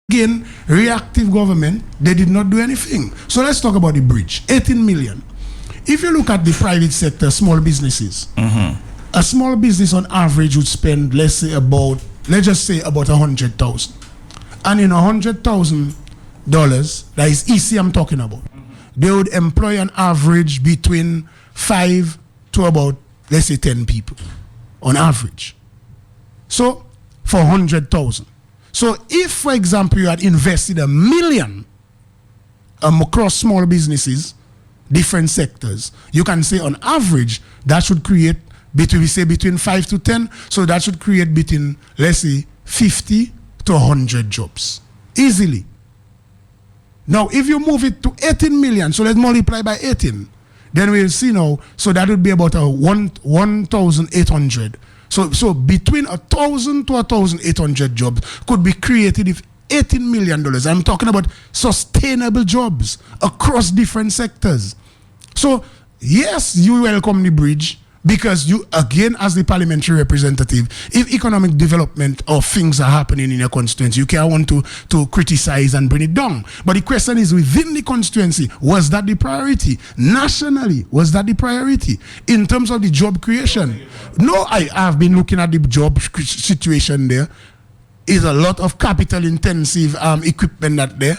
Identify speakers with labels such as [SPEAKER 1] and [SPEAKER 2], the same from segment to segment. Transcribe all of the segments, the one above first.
[SPEAKER 1] Again, reactive government, they did not do anything. So let's talk about the bridge. 18 million. If you look at the private sector, small businesses, a small business on average would spend, let's just say about 100,000. And in $100,000, that is easy I'm talking about, they would employ an average between 5 to about, let's say 10 people on average. So for 100,000. So if, for example, you had invested $1 million across small businesses, different sectors, you can say on average that should create between 5 to 10. So that should create between, let's say, 50 to 100 jobs easily. Now, if you move it to 18 million, so let's multiply by 18, then we'll see now. So that would be about 1,800. So between 1,000 to 1,800 jobs could be created if $18 million. I'm talking about sustainable jobs across different sectors. So yes, you welcome the bridge because you, again, as the parliamentary representative, if economic development or things are happening in your constituency, you can't want to criticize and bring it down. But the question is, within the constituency, was that the priority? Nationally, was that the priority? In terms of the job creation? No, I have been looking at the job situation there. Is a lot of capital intensive equipment that there.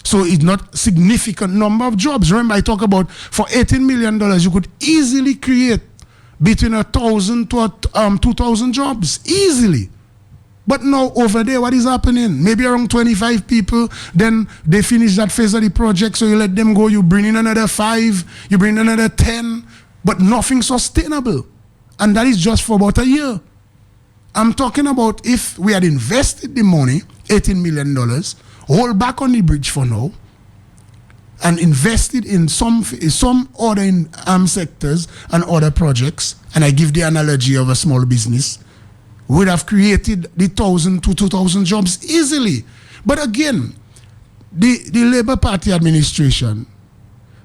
[SPEAKER 1] So it's not significant number of jobs. Remember, I talk about for $18 million, you could easily create between 1,000 to 2,000 jobs, easily. But now over there, what is happening? Maybe around 25 people, then they finish that phase of the project, so you let them go, you bring in another 5, you bring in another 10, but nothing sustainable. And that is just for about a year. I'm talking about if we had invested the money, $18 million, hold back on the bridge for now, and invested in some other sectors and other projects, and I give the analogy of a small business, would have created the 1,000 to 2,000 jobs easily. But again, the Labour Party administration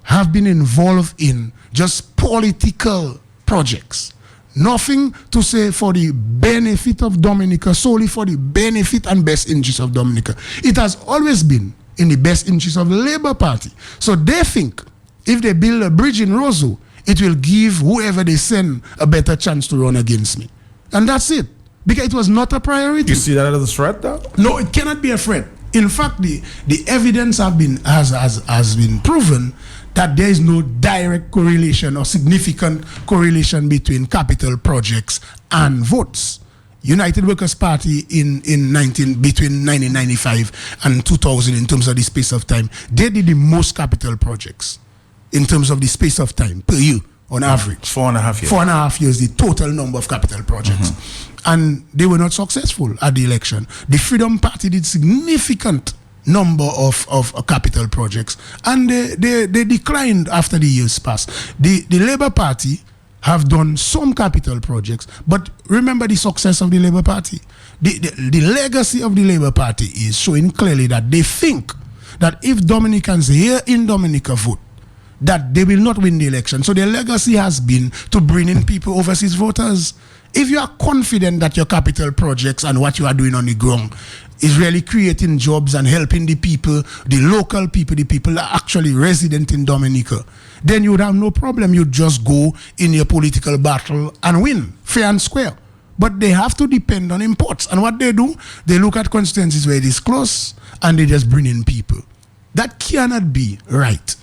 [SPEAKER 1] have been involved in just political projects. Nothing to say for the benefit of Dominica, solely for the benefit and best interest of Dominica. It has always been in the best interest of the Labour Party. So they think if they build a bridge in Roseau, it will give whoever they send a better chance to run against me. And that's it. Because it was not a priority.
[SPEAKER 2] You see that as a threat, though?
[SPEAKER 1] No, it cannot be a threat. In fact, the evidence has been proven that there is no direct correlation or significant correlation between capital projects and votes. United Workers' Party between 1995 and 2000, in terms of the space of time, they did the most capital projects in terms of the space of time per year on average.
[SPEAKER 2] 4.5 years.
[SPEAKER 1] 4.5 years, the total number of capital projects. And they were not successful at the election. The Freedom Party did significant number of capital projects, and they declined after the years passed. The Labour Party have done some capital projects, but remember the success of the Labour Party. The legacy of the Labour Party is showing clearly that they think that if Dominicans here in Dominica vote, that they will not win the election. So their legacy has been to bring in people, overseas voters. If you are confident that your capital projects and what you are doing on the ground is really creating jobs and helping the people, the local people, the people that are actually resident in Dominica, then you would have no problem. You'd just go in your political battle and win, fair and square. But they have to depend on imports. And what they do, they look at constituencies where it is close and they just bring in people. That cannot be right.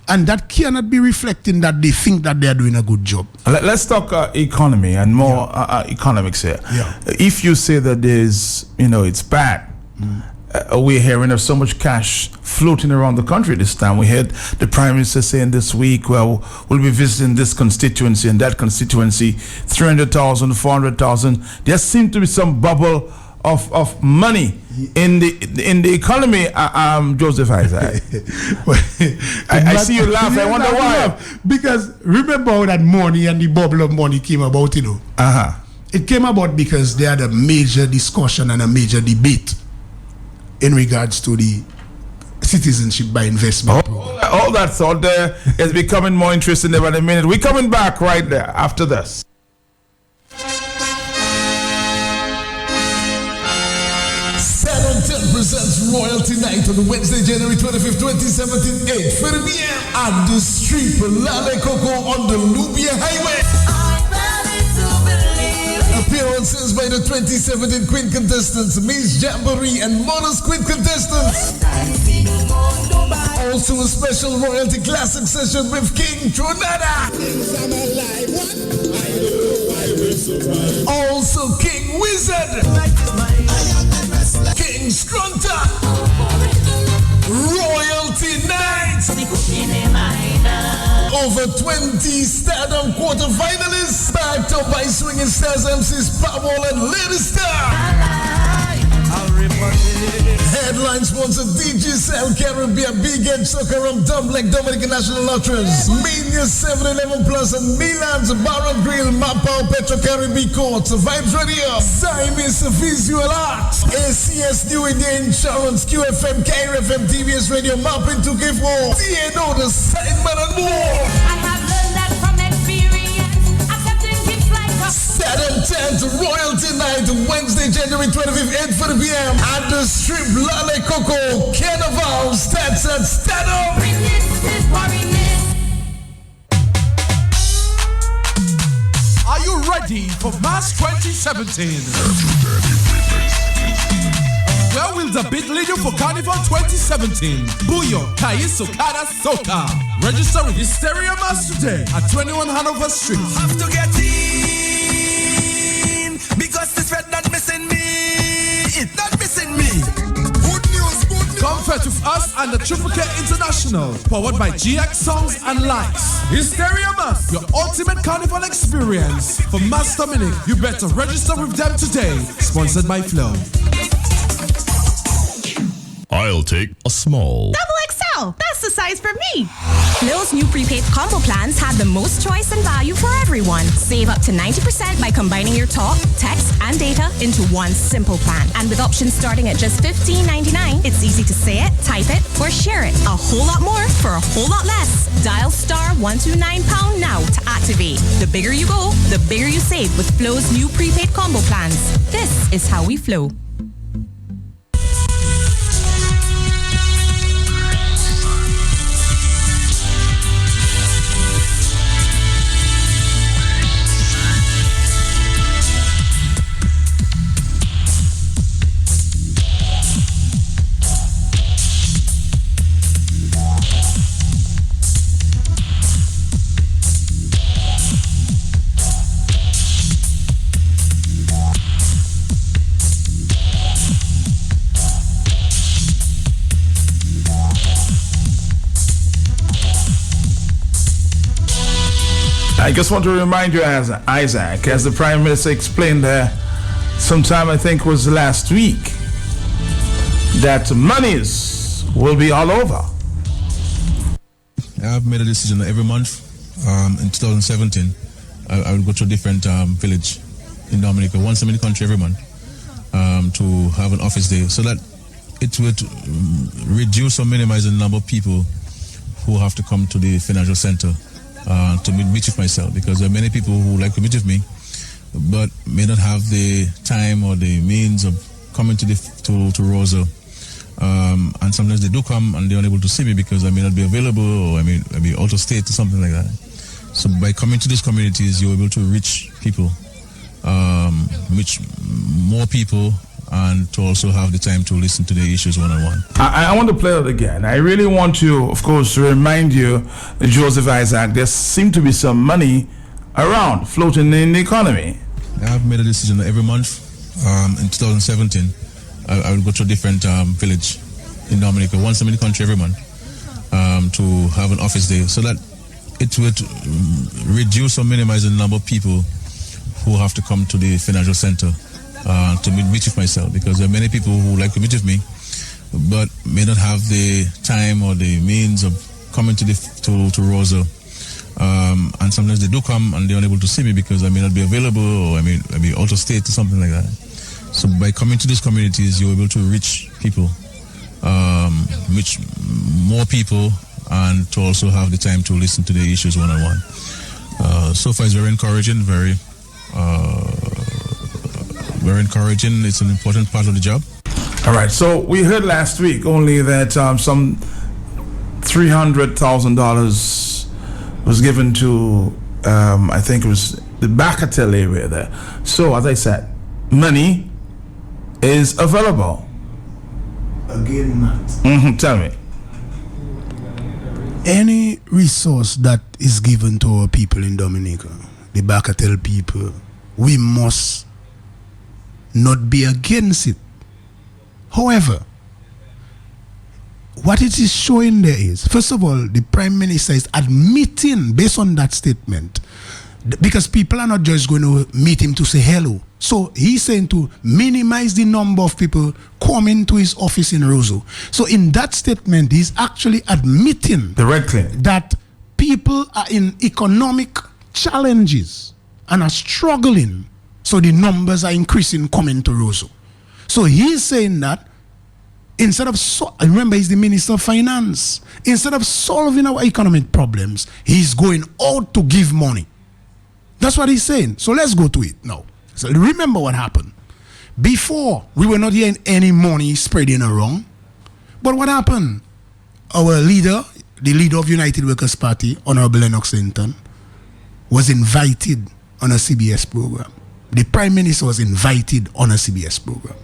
[SPEAKER 1] And that cannot be reflecting that they think that they are doing a good job.
[SPEAKER 2] Let's talk economy and more economics here.
[SPEAKER 1] Yeah.
[SPEAKER 2] If you say that there's, it's bad, we're hearing of so much cash floating around the country this time. We heard the Prime Minister saying this week, well, we'll be visiting this constituency and that constituency, 300,000, 400,000. There seems to be some bubble of money in the economy, Joseph Isaac. I see you laugh. I wonder why.
[SPEAKER 1] Because remember how that money and the bubble of money came about, It came about because they had a major discussion and a major debate in regards to the citizenship by investment program.
[SPEAKER 2] All that thought there is becoming more interesting every minute. We're coming back right there after this.
[SPEAKER 3] Presents Royalty Night on Wednesday, January 25th, 2017, 8:30 p.m. at the Street Lale Coco on the Lubia Highway. Appearances by the 2017 Queen contestants, Miss Jamboree and Modest Queen contestants. Also a special royalty classic session with King Tronada. Also King Wizard, King Scrunta. Royalty Night. Over 20 Stardom quarterfinalists, backed up by Swinging Stars MCs Powerball and Lady Star. Headline sponsor DJ Cell Caribbean, Big Edge Soccer Rum, Dumb Like Dominican National Lotteries, Mania 711 Plus and Milan's Bar and Grill, Mapao Petro Caribbean Courts, Vibes Radio, Simis Visual Arts, ACS New India Insurance, QFM, KRFM, TBS Radio, Mapping 2K4, TNO, The Sideman and more.
[SPEAKER 4] I have learned that from experience, accepting gifts like a
[SPEAKER 3] Saturday 10th Royalty Night, Wednesday, January 25th, 8:30 p.m. at the Strip Lale Coco. Carnival starts at Stardom.
[SPEAKER 5] Are you ready for Mass 2017? Where will the beat lead you for Carnival 2017? Buyo, Kais, Okada, Soka. Register with Hysteria Mass today at 21 Hanover Street.
[SPEAKER 6] Have to get in because this red not missing me. It's not missing me. Good news, good news.
[SPEAKER 5] Comfort with us and the Triple K International, powered by GX Songs and Lights. Hysteria Mass, your ultimate carnival experience. For Master Dominic, you better register with them today. Sponsored by Flow.
[SPEAKER 7] I'll take a small.
[SPEAKER 8] XXL, that's the size for me. Flow's new prepaid combo plans have the most choice and value for everyone. Save up to 90% by combining your talk, text, and data into one simple plan. And with options starting at just $15.99, it's easy to say it, type it, or share it. A whole lot more for a whole lot less. Dial *129# now to activate. The bigger you go, the bigger you save with Flow's new prepaid combo plans. This is how we flow.
[SPEAKER 2] I just want to remind you, as Isaac, as the Prime Minister explained there sometime, I think was last week, that monies will be all over.
[SPEAKER 9] I've made a decision that every month in 2017 I will go to a different village in Dominica, once I'm in the country every month, to have an office day, so that it would reduce or minimize the number of people who have to come to the financial center to meet with myself, because there are many people who like to meet with me but may not have the time or the means of coming to Rosa, and sometimes they do come and they're unable to see me because I may not be available, or I may be out of state or something like that. So by coming to these communities, you're able to reach people, reach more people, and to also have the time to listen to the issues one-on-one.
[SPEAKER 2] I want to play it again. I really want to, of course, remind you, Joseph Isaac, there seemed to be some money around floating in the economy.
[SPEAKER 9] I've made a decision that every month in 2017 I will go to a different village in Dominica, once I'm in the country every month, to have an office day, so that it would reduce or minimize the number of people who have to come to the financial center to meet with myself, because there are many people who like to meet with me but may not have the time or the means of coming to Rosa, and sometimes they do come and they're unable to see me because I may not be available, or I may be out of state or something like that. So by coming to these communities, you're able to reach people, reach more people, and to also have the time to listen to the issues one-on-one. So far it's very encouraging, very encouraging. It's an important part of the job.
[SPEAKER 2] All right. So we heard last week only that some $300,000 was given to I think it was the Bacatel area there. So as I said, money is available.
[SPEAKER 1] Again, Matt.
[SPEAKER 2] Tell me.
[SPEAKER 1] Any resource that is given to our people in Dominica, the Bacatel people, we must not be against it. However, what it is showing there is, first of all, the Prime Minister is admitting, based on that statement, because people are not just going to meet him to say hello. So he's saying to minimize the number of people coming to his office in Roseau. So in that statement, he's actually admitting
[SPEAKER 2] the red clinic
[SPEAKER 1] that people are in economic challenges and are struggling. So the numbers are increasing coming to Roseau. So he's saying that instead of, remember he's the Minister of Finance, instead of solving our economic problems, he's going out to give money. That's what he's saying. So let's go to it now. So remember what happened. Before, we were not hearing any money spreading around. But what happened? Our leader, the leader of United Workers' Party, Honorable Lennox Linton, was invited on a CBS program. The Prime Minister was invited on a CBS program.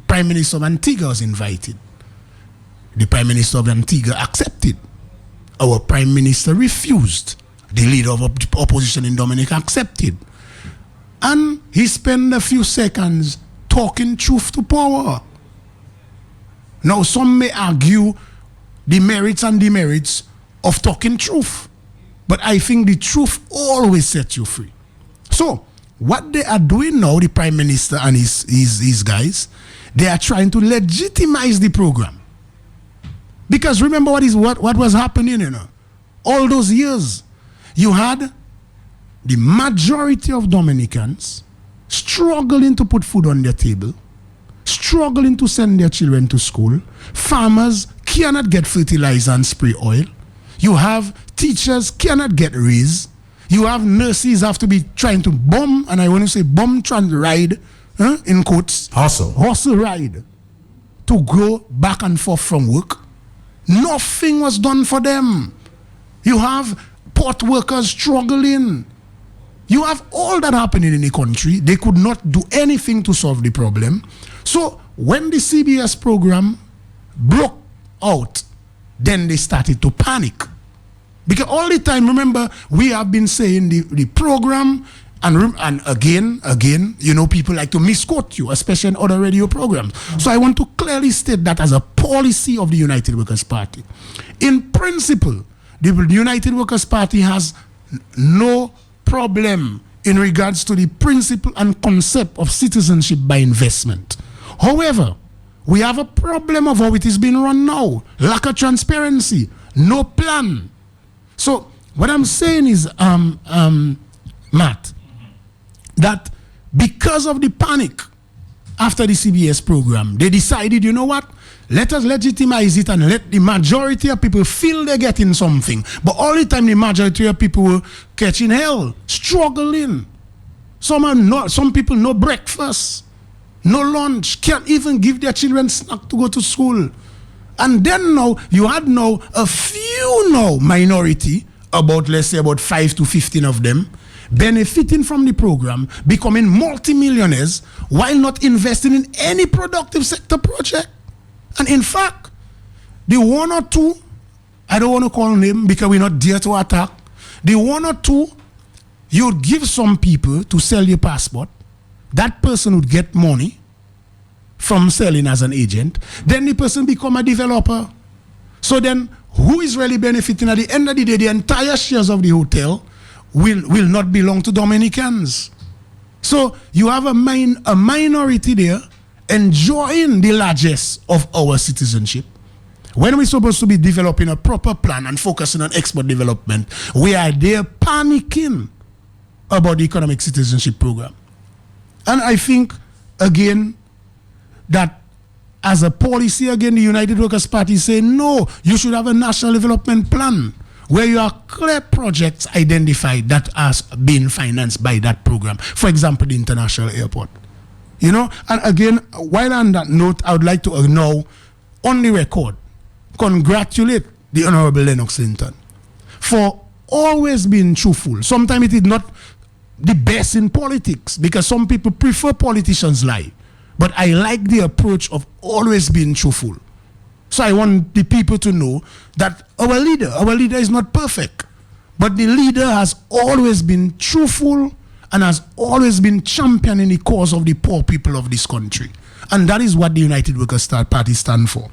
[SPEAKER 1] Prime Minister of Antigua was invited. The Prime Minister of Antigua accepted. Our Prime Minister refused. The leader of opposition in Dominica accepted. And he spent a few seconds talking truth to power. Now, some may argue the merits and demerits of talking truth. But I think the truth always sets you free. So, what they are doing now, the Prime Minister and his guys, they are trying to legitimize the program. Because remember what was happening, all those years. You had the majority of Dominicans struggling to put food on their table, struggling to send their children to school. Farmers cannot get fertilizer and spray oil. You have teachers cannot get raise. You have nurses have to be trying to bomb, and I want to say bomb trying to ride, in quotes. Hustle ride to go back and forth from work. Nothing was done for them. You have port workers struggling. You have all that happening in the country. They could not do anything to solve the problem. So when the CBS program broke out, then they started to panic. Because all the time, remember, we have been saying the program, and again, people like to misquote you, especially in other radio programs. So I want to clearly state that as a policy of the United Workers' Party. In principle, the United Workers' Party has no problem in regards to the principle and concept of citizenship by investment. However, we have a problem of how it is being run now. Lack of transparency, no plan. So what I'm saying is, Matt, that because of the panic after the CBS program, they decided, you know what? Let us legitimize it and let the majority of people feel they're getting something. But all the time, the majority of people were catching hell, struggling. Some people no breakfast, no lunch, can't even give their children snack to go to school. And then now, you had a few minority, let's say about 5 to 15 of them, benefiting from the program, becoming multimillionaires while not investing in any productive sector project. And in fact, the one or two, I don't want to call them because we're not there to attack. The one or two, you'd give some people to sell your passport. That person would get money from selling as an agent. Then the person become a developer. So then, who is really benefiting at the end of the day? The entire shares of the hotel will not belong to Dominicans. So you have a minority there enjoying the largesse of our citizenship. When we're supposed to be developing a proper plan and focusing on export development, we are there panicking about the economic citizenship program. And I think, again, that as a policy, again, the United Workers' Party is saying, no, you should have a national development plan where you have clear projects identified that are being financed by that program. For example, the international airport. You know, and again, while on that note, I would like to now, on the record, congratulate the Honorable Lennox Linton for always being truthful. Sometimes it is not the best in politics because some people prefer politicians lie. But I like the approach of always being truthful. So I want the people to know that our leader is not perfect. But the leader has always been truthful and has always been championing the cause of the poor people of this country. And that is what the United Workers' Party stand for.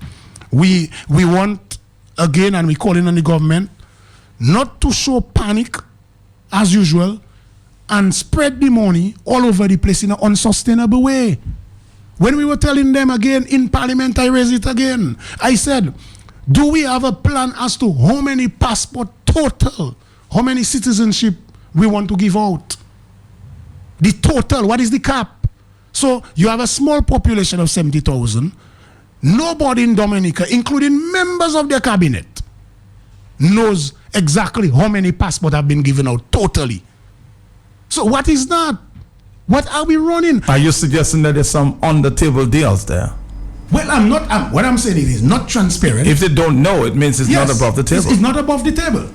[SPEAKER 1] We want, again, and we calling on the government, not to show panic, as usual, and spread the money all over the place in an unsustainable way. When we were telling them again in Parliament, I raised it again. I said, do we have a plan as to how many passport total, how many citizenship we want to give out? The total, what is the cap? So you have a small population of 70,000. Nobody in Dominica, including members of their cabinet, knows exactly how many passports have been given out totally. So what is that? What are we running?
[SPEAKER 2] Are you suggesting that there's some on-the-table deals there?
[SPEAKER 1] Well, I'm not. What I'm saying is not transparent.
[SPEAKER 2] If they don't know, it means it's not above the table.
[SPEAKER 1] It's not above the table.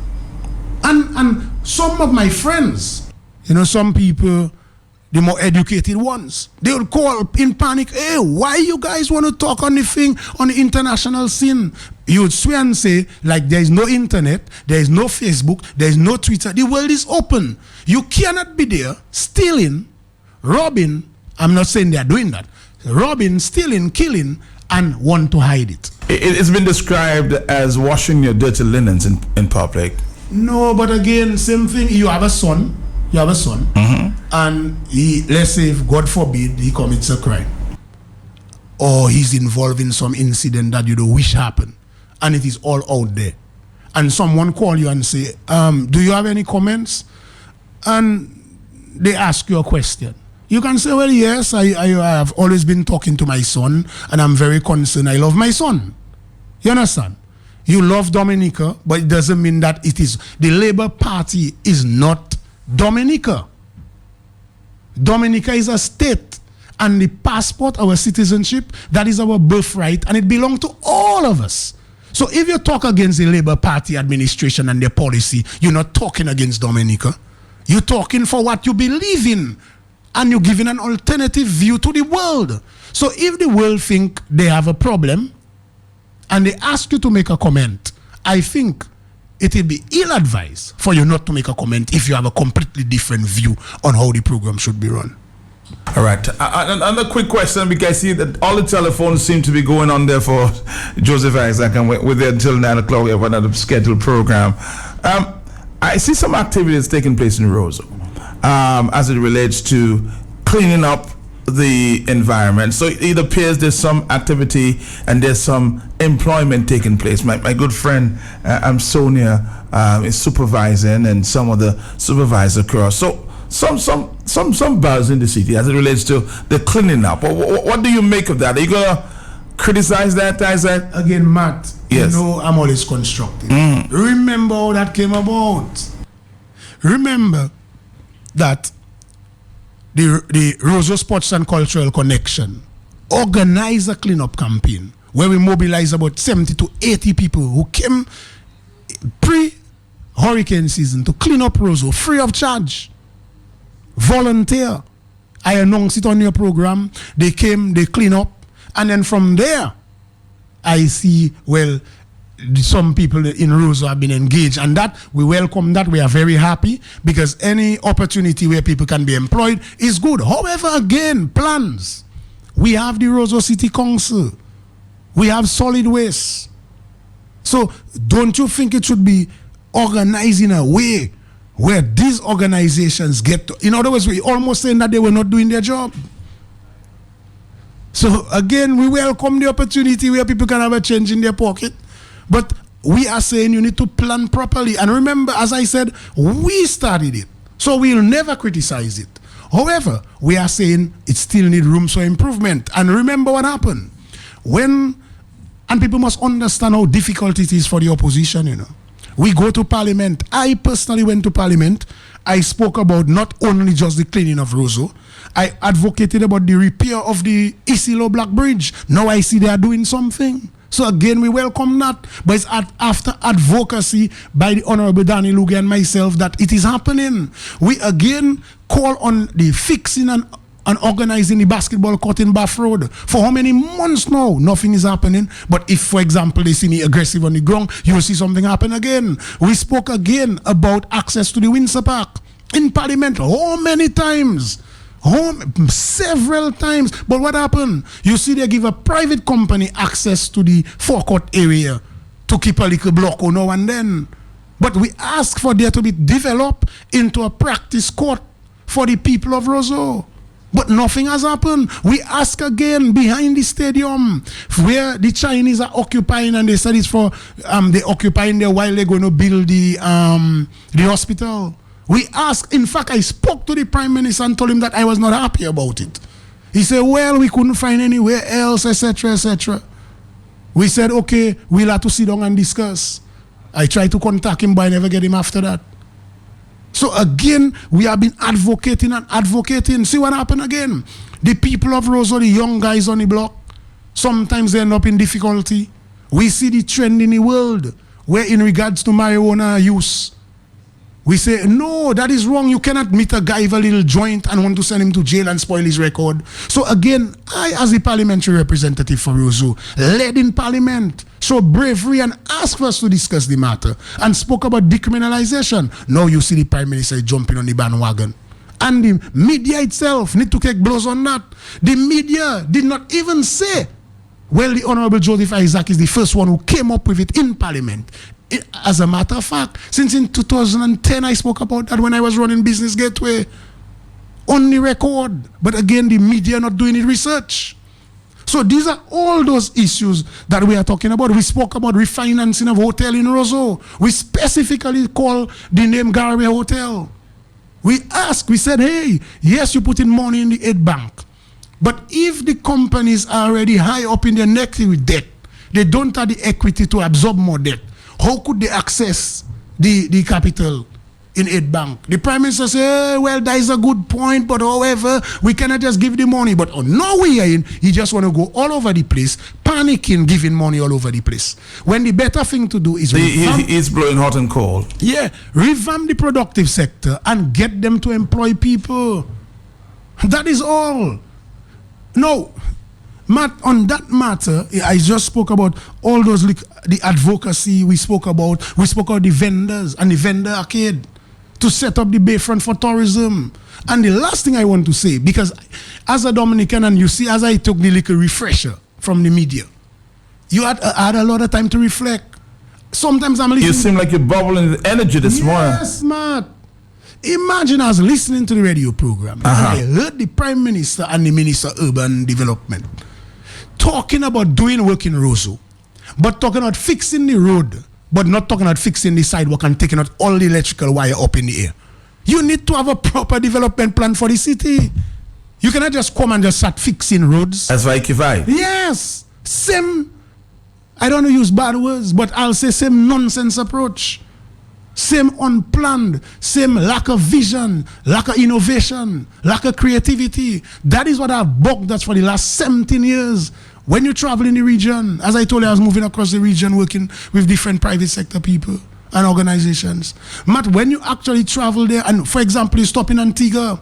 [SPEAKER 1] And some of my friends, you know, some people, the more educated ones, they will call in panic, hey, why you guys want to talk on the thing, on the international scene? You would swear and say, like, there is no internet, there is no Facebook, there is no Twitter. The world is open. You cannot be there stealing, robbing. I'm not saying they are doing that. Robbing, stealing, killing, and want to hide it.
[SPEAKER 2] It's been described as washing your dirty linens in public.
[SPEAKER 1] No, but again, same thing. You have a son. And he, let's say, if God forbid, he commits a crime, or he's involved in some incident that you don't wish happen, and it is all out there, and someone call you and say, do you have any comments? And they ask you a question. You can say, well, yes, I have always been talking to my son, and I'm very concerned. I love my son. You understand? You love Dominica, but it doesn't mean that it is. The Labour Party is not Dominica. Dominica is a state, and the passport, our citizenship, that is our birthright, and it belongs to all of us. So if you talk against the Labour Party administration and their policy, you're not talking against Dominica. You're talking for what you believe in, and you're giving an alternative view to the world. So if the world think they have a problem, and they ask you to make a comment, I think it will be ill-advised for you not to make a comment if you have a completely different view on how the program should be run.
[SPEAKER 2] All right. Another quick question, because I see that all the telephones seem to be going on there for Joseph Isaac, and we're there until 9 o'clock. We have another scheduled program. I see some activities taking place in Roseau as it relates to cleaning up the environment. So it appears there's some activity and there's some employment taking place. My good friend Sonia is supervising, and some of the supervisor crew. So some buzz in the city as it relates to the cleaning up. What do you make of that? Are you gonna criticize that, Isaac?
[SPEAKER 1] Again, Matt,
[SPEAKER 2] yes.
[SPEAKER 1] You know I'm always constructive. Remember how that came about. Remember that the Roseau Sports and Cultural Connection organized a cleanup campaign where we mobilized about 70 to 80 people who came pre-hurricane season to clean up Roseau free of charge. Volunteer. I announced it on your program. They came, they clean up, and then from there, I see, well, some people in Roseau have been engaged, and that we welcome that. We are very happy, because any opportunity where people can be employed is good. However, again, plans. We have the Roseau City Council. We have solid waste. So don't you think it should be organized in a way where these organizations get to, in other words, we almost saying that they were not doing their job. So again, we welcome the opportunity where people can have a change in their pocket. But we are saying you need to plan properly. And remember, as I said, we started it. So we'll never criticize it. However, we are saying it still needs room for improvement. And remember what happened. And people must understand how difficult it is for the opposition, you know. We go to Parliament. I personally went to Parliament I spoke about not only just the cleaning of Roseau, I advocated about the repair of the Isilo Black Bridge. Now I see they are doing something. So again, we welcome that. But it's after advocacy by the Honorable Danny Luge and myself that it is happening. We again call on the fixing and organizing the basketball court in Bath Road. For how many months now? Nothing is happening. But if, for example, they see me aggressive on the ground, you'll see something happen again. We spoke again about access to the Windsor Park in Parliament. How many times? Several times. But what happened? You see, they give a private company access to the forecourt area to keep a little block now and then. But we ask for there to be developed into a practice court for the people of Roseau. But nothing has happened. We ask again behind the stadium where the Chinese are occupying, and they said it's for they occupying there while they're going to build the hospital. We ask. In fact, I spoke to the Prime Minister and told him that I was not happy about it. He said, "Well, we couldn't find anywhere else, etc., etc." We said, "Okay, we'll have to sit down and discuss." I tried to contact him, but I never get him after that. So again, we have been advocating and advocating. See what happened again? The people of Roseau, the young guys on the block, sometimes they end up in difficulty. We see the trend in the world where in regards to marijuana use, we say, no, that is wrong. You cannot meet a guy with a little joint and want to send him to jail and spoil his record. So again, I, as the parliamentary representative for Roseau, led in parliament, show bravery and asked for us to discuss the matter and spoke about decriminalization. Now you see the Prime Minister jumping on the bandwagon. And the media itself need to take blows on that. The media did not even say, well, the Honorable Joseph Isaac is the first one who came up with it in parliament. As a matter of fact, since in 2010 I spoke about that when I was running Business Gateway on the record. But again, the media not doing the research. So these are all those issues that we are talking about. We spoke about refinancing of hotel in Roseau. We specifically call the name Garway Hotel. We asked, we said, hey, yes, you put in money in the aid bank. But if the companies are already high up in their neck with debt, they don't have the equity to absorb more debt. How could they access the capital in aid bank? The Prime Minister said, well, that is a good point, but however, we cannot just give the money. But now we are in, he just want to go all over the place, panicking, giving money all over the place. When the better thing to do is
[SPEAKER 2] he's blowing hot and cold.
[SPEAKER 1] Yeah, revamp the productive sector and get them to employ people. That is all. No. Matt, on that matter, I just spoke about all those, the advocacy we spoke about the vendors and the vendor arcade to set up the bayfront for tourism. And the last thing I want to say, because as a Dominican, and you see, as I took the little refresher from the media, you had a lot of time to reflect. Sometimes I'm listening.
[SPEAKER 2] You seem like you're bubbling with energy this morning.
[SPEAKER 1] Yes, Matt. Imagine I was listening to the radio program and I heard the Prime Minister and the Minister of Urban Development talking about doing work in Roseau, but talking about fixing the road, but not talking about fixing the sidewalk and taking out all the electrical wire up in the air. You need to have a proper development plan for the city. You cannot just come and just start fixing roads.
[SPEAKER 2] That's why Kivai.
[SPEAKER 1] Yes. Same, I don't want to use bad words, but I'll say same nonsense approach. Same unplanned, same lack of vision, lack of innovation, lack of creativity. That is what I've bugged us for the last 17 years. When you travel in the region, as I told you, I was moving across the region working with different private sector people and organizations. Matt, when you actually travel there, and for example, you stop in Antigua,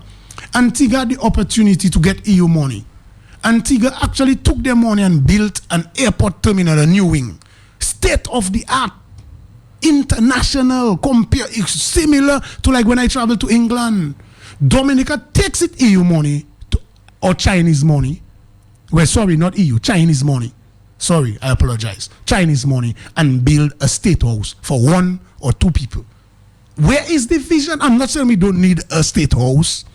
[SPEAKER 1] Antigua had the opportunity to get EU money. Antigua actually took their money and built an airport terminal, a new wing. State of the art. International, similar to like when I travel to England. Dominica takes it EU money or Chinese money. Well, sorry, not EU, Chinese money. Sorry, I apologize. Chinese money and build a state house for one or two people. Where is the vision? I'm not saying we don't need a state house.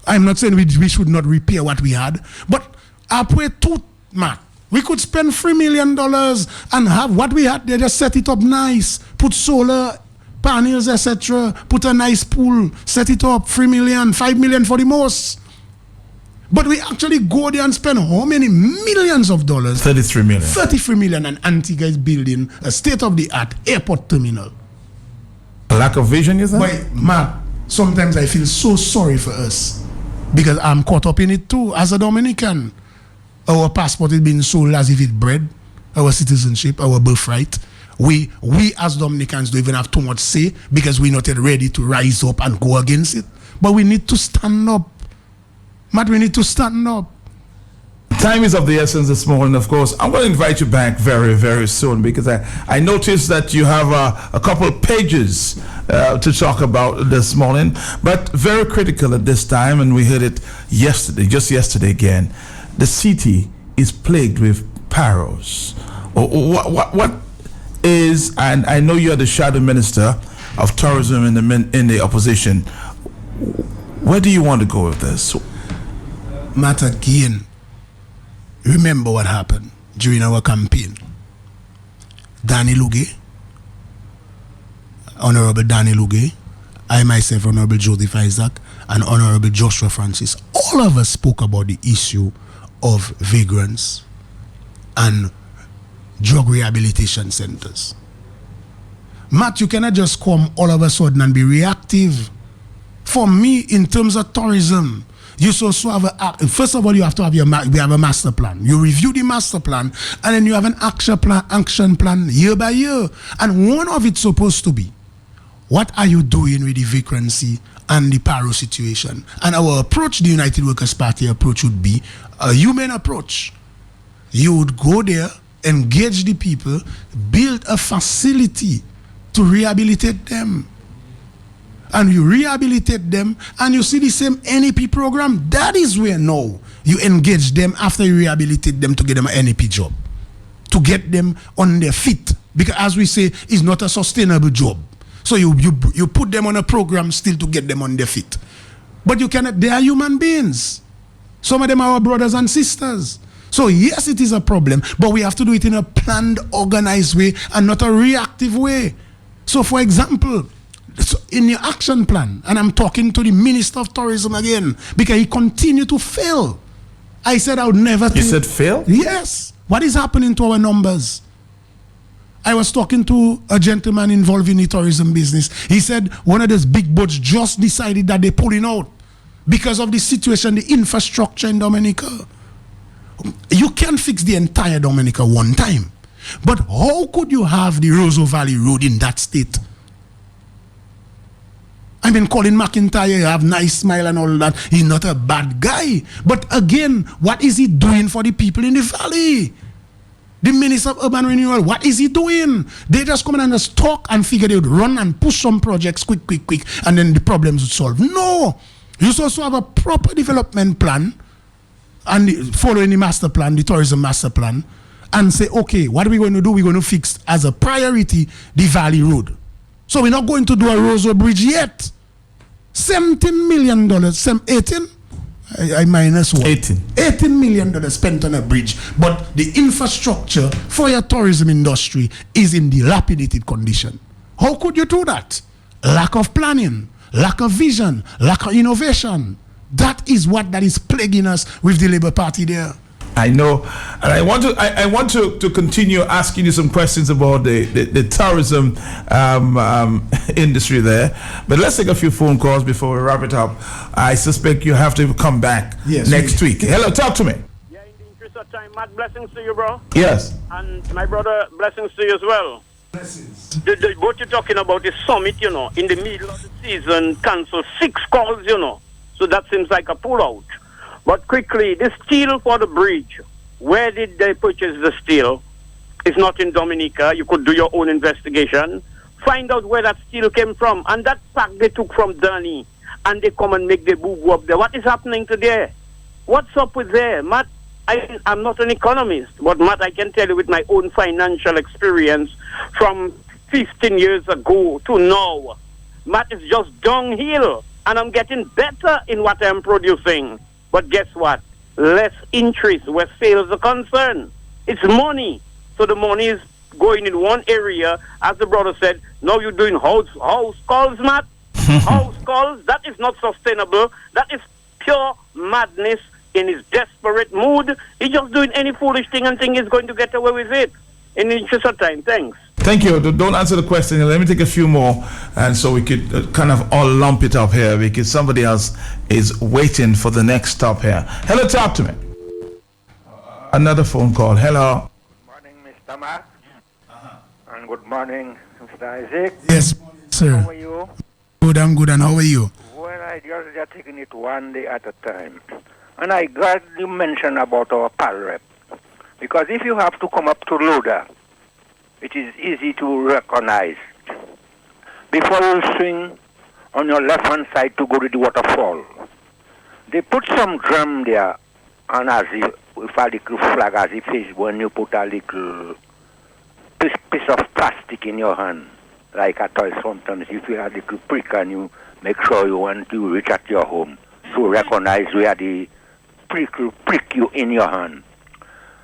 [SPEAKER 1] I'm not saying we should not repair what we had. But halfway to, Matt, we could spend $3 million and have what we had there, just set it up nice, put solar panels, etc., put a nice pool, set it up, 3 million, 5 million for the most. But we actually go there and spend how many millions of dollars?
[SPEAKER 2] 33 million.
[SPEAKER 1] 33 million, and Antigua is building a state-of-the-art airport terminal.
[SPEAKER 2] A lack of vision, you think?
[SPEAKER 1] But, Matt, sometimes I feel so sorry for us because I'm caught up in it too as a Dominican. Our passport is being sold as if it's bread, our citizenship, our birthright. We as Dominicans don't even have too much say because we're not yet ready to rise up and go against it. But we need to stand up. Matt, we need to stand up.
[SPEAKER 2] Time is of the essence this morning, of course. I'm going to invite you back very, very soon because I noticed that you have a couple of pages to talk about this morning, but very critical at this time, and we heard it just yesterday again. The city is plagued with paros. What is, and I know you're the shadow minister of tourism in the opposition. Where do you want to go with this?
[SPEAKER 1] Matt, again, remember what happened during our campaign. Danny Luge, Honorable Danny Luge, I myself, Honorable Joseph Isaac, and Honorable Joshua Francis, all of us spoke about the issue of vagrants and drug rehabilitation centers. Matt, you cannot just come all of a sudden and be reactive. For me, in terms of tourism, you also have first of all, you have to have we have a master plan. You review the master plan, and then you have an action plan year by year. And one of it's supposed to be, what are you doing with the vacancy and the paro situation? And our approach, the United Workers' Party approach, would be a human approach. You would go there, engage the people, build a facility to rehabilitate them. And you rehabilitate them, and you see the same NEP program. That is where now you engage them after you rehabilitate them to get them an NEP job, to get them on their feet. Because as we say, it's not a sustainable job. So you put them on a program still to get them on their feet. But you cannot, they are human beings. Some of them are our brothers and sisters. So yes, it is a problem, but we have to do it in a planned, organized way and not a reactive way. So for example, in your action plan, and I'm talking to the Minister of Tourism again, because he continued to fail. I said I would never...
[SPEAKER 2] You said fail?
[SPEAKER 1] Yes. What is happening to our numbers? I was talking to a gentleman involved in the tourism business. He said one of those big boats just decided that they're pulling out because of the situation, the infrastructure in Dominica. You can't fix the entire Dominica one time. But how could you have the Roseau Valley Road in that state? I mean, Colin McIntyre, have nice smile and all that. He's not a bad guy. But again, what is he doing for the people in the valley? The Minister of Urban Renewal, what is he doing? They just come in and just talk and figure they would run and push some projects quick, and then the problems would solve. No! You also have a proper development plan and following the master plan, the tourism master plan, and say, okay, what are we going to do? We're going to fix as a priority the Valley Road. So we're not going to do a Roseau Bridge yet. $17 million, 18? I minus what?
[SPEAKER 2] 18.
[SPEAKER 1] $18 million spent on a bridge. But the infrastructure for your tourism industry is in dilapidated condition. How could you do that? Lack of planning, lack of vision, lack of innovation. That is what that is plaguing us with the Labour Party there.
[SPEAKER 2] I know, and I want to continue asking you some questions about the tourism industry there. But let's take a few phone calls before we wrap it up. I suspect you have to come back next week. Hello, talk to me.
[SPEAKER 10] Yeah, in the interest of time, Matt, blessings to you, bro.
[SPEAKER 2] Yes.
[SPEAKER 10] And my brother, blessings to you as well.
[SPEAKER 1] Blessings.
[SPEAKER 10] What you're talking about is summit, in the middle of the season, cancel 6 calls, So that seems like a pullout. But quickly, the steel for the bridge, where did they purchase the steel? It's not in Dominica. You could do your own investigation. Find out where that steel came from. And that sack they took from Danny, and they come and make the boo-boo up there. What is happening today? What's up with there? Matt, I'm not an economist, but Matt, I can tell you with my own financial experience from 15 years ago to now, Matt, is just dunghill, and I'm getting better in what I'm producing. But guess what? Less interest where sales are concerned. It's money. So the money is going in one area. As the brother said, now you're doing house calls, Matt. House calls. That is not sustainable. That is pure madness in his desperate mood. He's just doing any foolish thing and think he's going to get away with it. In the interest of time. Thanks.
[SPEAKER 2] Thank you. Don't answer the question. Let me take a few more, and so we could kind of all lump it up here because somebody else is waiting for the next stop here. Hello, talk to me. Another phone call. Hello.
[SPEAKER 11] Good morning, Mr. Mark. And good morning, Mr. Isaac.
[SPEAKER 1] Yes, sir.
[SPEAKER 11] How are you?
[SPEAKER 1] Good, I'm good. And how are you?
[SPEAKER 11] Well, I just taking it one day at a time. And I glad you mentioned about our PAL rep. Because if you have to come up to Loda, it is easy to recognize. Before you swing on your left-hand side to go to the waterfall, they put some drum there, and as if with a little flag, as if it's when you put a little piece of plastic in your hand, like a toy sometimes. If you have a little prick and you make sure you want to reach at your home, to recognize where the prick you in your hand.